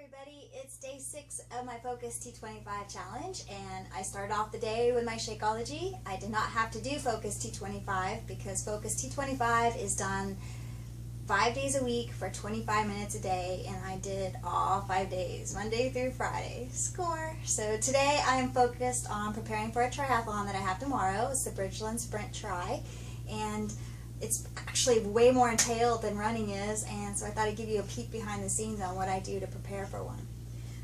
everybody, it's day 6 of my Focus T25 challenge, and I started off the day with my Shakeology. I did not have to do Focus T25 because Focus T25 is done 5 days a week for 25 minutes a day, and I did all 5 days, Monday through Friday. Score! So today I am focused on preparing for a triathlon that I have tomorrow. It's the Bridgeland Sprint Tri, and it's actually way more entailed than running is, and so I thought I'd give you a peek behind the scenes on what I do to prepare for one.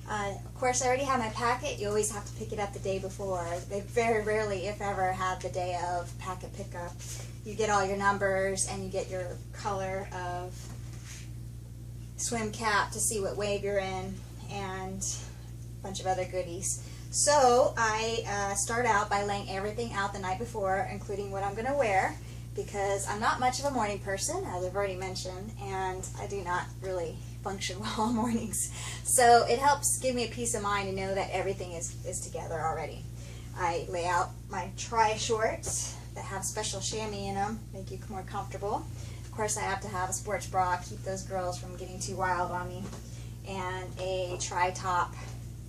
Of course, I already have my packet. You always have to pick it up the day before. They very rarely, if ever, have the day of packet pickup. You get all your numbers and you get your color of swim cap to see what wave you're in and a bunch of other goodies. So I start out by laying everything out the night before, including what I'm going to wear, because I'm not much of a morning person, as I've already mentioned, and I do not really function well on mornings. So it helps give me a peace of mind to know that everything is together already. I lay out my tri shorts that have special chamois in them, make you more comfortable. Of course, I have to have a sports bra, keep those girls from getting too wild on me, and a tri top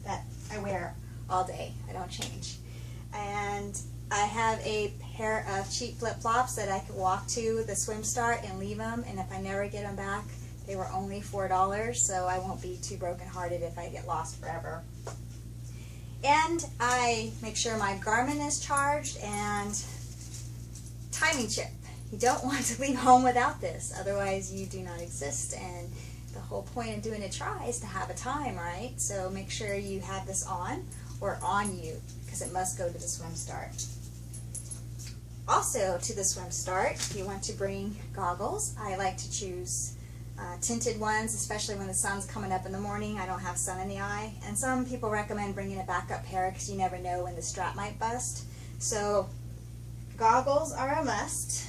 that I wear all day. I don't change. And I have a pair of cheap flip-flops that I could walk to the swim start and leave them, and if I never get them back, they were only $4, so I won't be too brokenhearted if I get lost forever. And I make sure my Garmin is charged and timing chip. You don't want to leave home without this, otherwise you do not exist, and the whole point of doing a tri is to have a time, right? So make sure you have this on or on you, because it must go to the swim start. Also, to the swim start, you want to bring goggles. I like to choose tinted ones, especially when the sun's coming up in the morning. I don't have sun in the eye. And some people recommend bringing a backup pair because you never know when the strap might bust. So goggles are a must.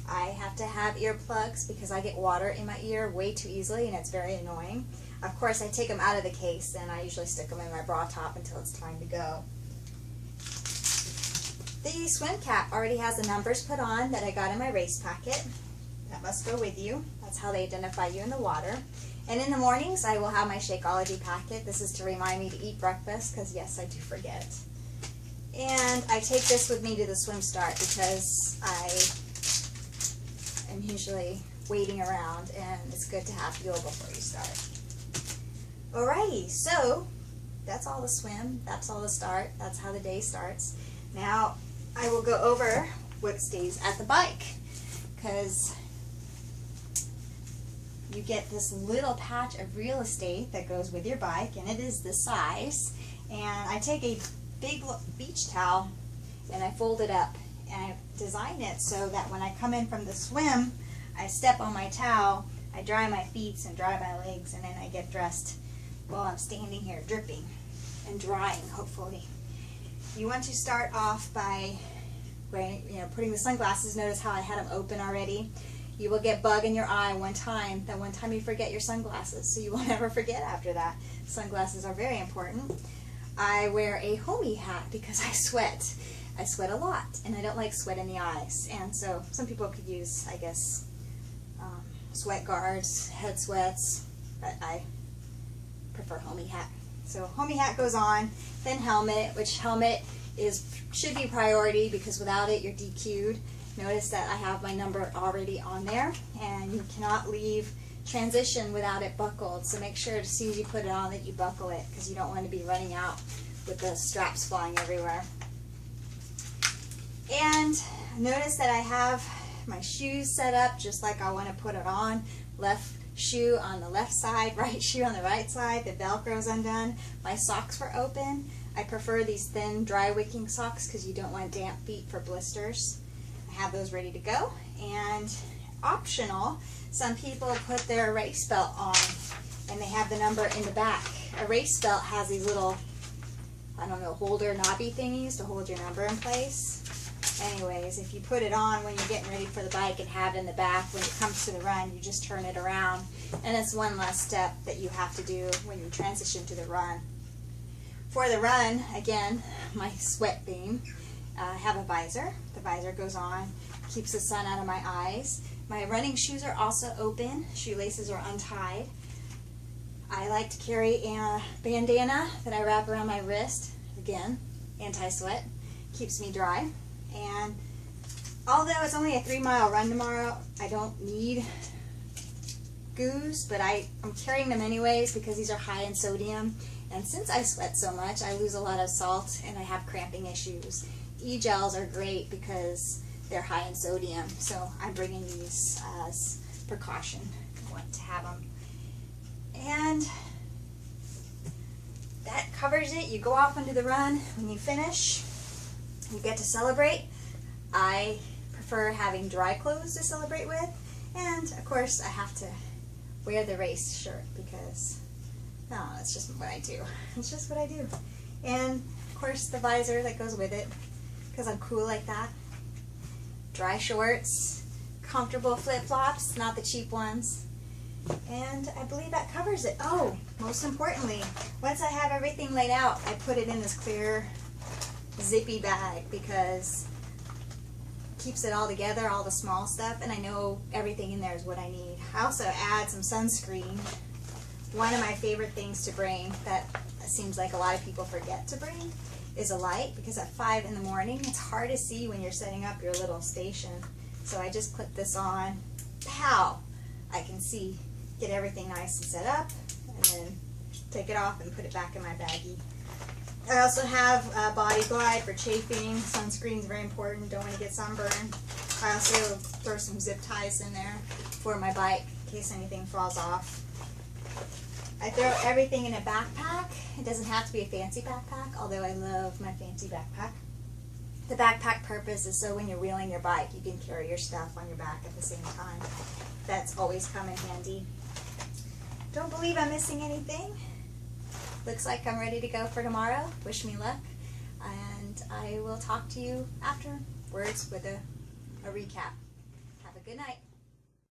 I have to have earplugs because I get water in my ear way too easily, and it's very annoying. Of course, I take them out of the case and I usually stick them in my bra top until it's time to go. The swim cap already has the numbers put on that I got in my race packet. That must go with you. That's how they identify you in the water. And in the mornings, I will have my Shakeology packet. This is to remind me to eat breakfast, because yes, I do forget. And I take this with me to the swim start because I am usually waiting around, and it's good to have fuel before you start. Alrighty, so that's all the swim, that's all the start, that's how the day starts. Now I will go over what stays at the bike, because you get this little patch of real estate that goes with your bike, and it is this size. And I take a big beach towel and I fold it up, and I design it so that when I come in from the swim, I step on my towel, I dry my feet and dry my legs, and then I get dressed while I'm standing here dripping and drying, hopefully. You want to start off by putting the sunglasses. Notice how I had them open already. You will get bug in your eye one time. That one time you forget your sunglasses, so you will never forget after that. Sunglasses are very important. I wear a homie hat because I sweat. I sweat a lot, and I don't like sweat in the eyes. And so some people could use, I guess, sweat guards, head sweats, but I prefer homie hat. So homie hat goes on, then helmet, which helmet should be priority because without it you're DQ'd. Notice that I have my number already on there, and you cannot leave transition without it buckled. So make sure as soon as you put it on that you buckle it, because you don't want to be running out with the straps flying everywhere. And notice that I have my shoes set up just like I want to put it on. Left shoe on the left side, right shoe on the right side, the Velcro's undone. My socks were open. I prefer these thin, dry wicking socks because you don't want damp feet for blisters. I have those ready to go. And optional, some people put their race belt on and they have the number in the back. A race belt has these little, I don't know, holder knobby thingies to hold your number in place. Anyways, if you put it on when you're getting ready for the bike and have it in the back, when it comes to the run, you just turn it around. And it's one less step that you have to do when you transition to the run. For the run, again, my sweat theme, I have a visor. The visor goes on, keeps the sun out of my eyes. My running shoes are also open. Shoelaces are untied. I like to carry a bandana that I wrap around my wrist. Again, anti-sweat, keeps me dry. And although it's only a 3-mile run tomorrow, I don't need goos, but I'm carrying them anyways because these are high in sodium. And since I sweat so much, I lose a lot of salt and I have cramping issues. E-gels are great because they're high in sodium, so I'm bringing these as precaution. I want to have them. And that covers it. You go off onto the run. When you finish, you get to celebrate. I prefer having dry clothes to celebrate with, and of course I have to wear the race shirt because no, that's just what I do. It's just what I do. And of course the visor that goes with it because I'm cool like that. Dry shorts, comfortable flip-flops, not the cheap ones. And I believe that covers it. Oh, most importantly, once I have everything laid out, I put it in this clear zippy bag because it keeps it all together, all the small stuff, and I know everything in there is what I need. I also add some sunscreen. One of my favorite things to bring that seems like a lot of people forget to bring is a light, because at 5 in the morning it's hard to see when you're setting up your little station. So I just clip this on, pow, I can see, get everything nice and set up, and then take it off and put it back in my baggie. I also have a body glide for chafing. Sunscreen is very important, don't want to get sunburned. I also throw some zip ties in there for my bike in case anything falls off. I throw everything in a backpack. It doesn't have to be a fancy backpack, although I love my fancy backpack. The backpack purpose is so when you're wheeling your bike, you can carry your stuff on your back at the same time. That's always come in handy. Don't believe I'm missing anything. Looks like I'm ready to go for tomorrow. Wish me luck. And I will talk to you afterwards with a recap. Have a good night.